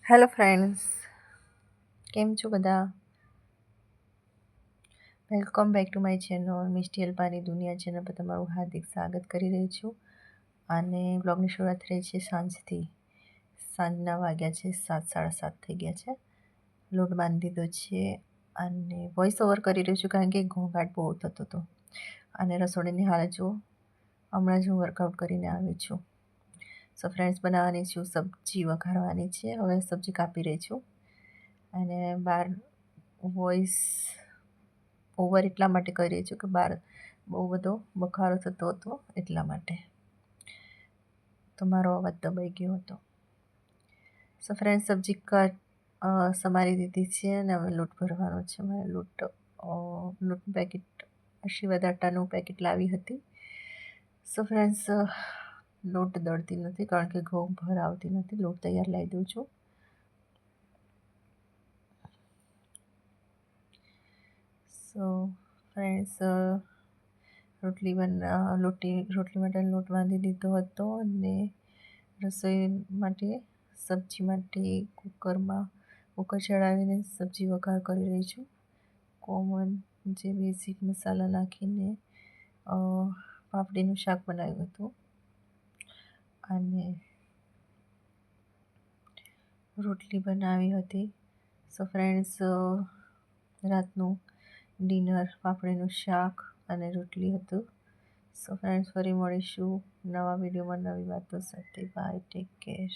Hello friends, કેમ છો બધા? Welcome back to my channel Misty અલ્પાની દુનિયા ચેનલ પર તમારું હાર્દિક સ્વાગત કરી રહી છું. અને બ્લોગની શરૂઆત થઈ છે સાંજથી. સાંજના વાગ્યા છે 7:30 થઈ ગયા છે. લોટ બાંધી દીધો છે અને વોઇસ ઓવર કરી રહી છું કારણ કે ઘોંઘાટ બહુ થતો હતો. અને રસોડાની હાલત જો હમણાં જ હું વર્કઆઉટ કરીને આવી છું. સો ફ્રેન્ડ્સ, બનાવવાની છું સબ્જી વઘારવાની છે. હવે સબ્જી કાપી રહી છું અને બહાર વોઇસ ઓવર એટલા માટે કરી રહી છું કે બહાર બહુ બધો બખારો થતો હતો એટલા માટે તો મારો અવાજ દબાઈ ગયો હતો. સો ફ્રેન્ડ, સબ્જી સમારી દીધી છે અને હવે લોટ ભરવાનો છે. મારે લોટનું પેકેટ આશીર્વાદ આટાનું પેકેટ લાવી હતી. સો ફ્રેન્ડ્સ, લોટ દળતી નથી કારણ કે ઘઉં ભરાવતી નથી. લોટ તૈયાર લાવી દઉં છું. સો ફ્રેન્ડ્સ, રોટલી માટે લોટ બાંધી દીધો હતો અને રસોઈ માટે સબ્જી માટે કુકર ચડાવીને સબ્જી વઘાર કરી રહી છું. કોમન જે બેઝિક મસાલા નાખીને પાપડીનું શાક બનાવ્યું હતું અને રોટલી બનાવી હતી. સો ફ્રેન્ડ્સ, રાતનું ડિનર પાપડીનું શાક અને રોટલી હતું. સો ફ્રેન્ડ્સ, ફરી મળીશું નવા વિડીયોમાં નવી વાતો સાથે. Bye, take care.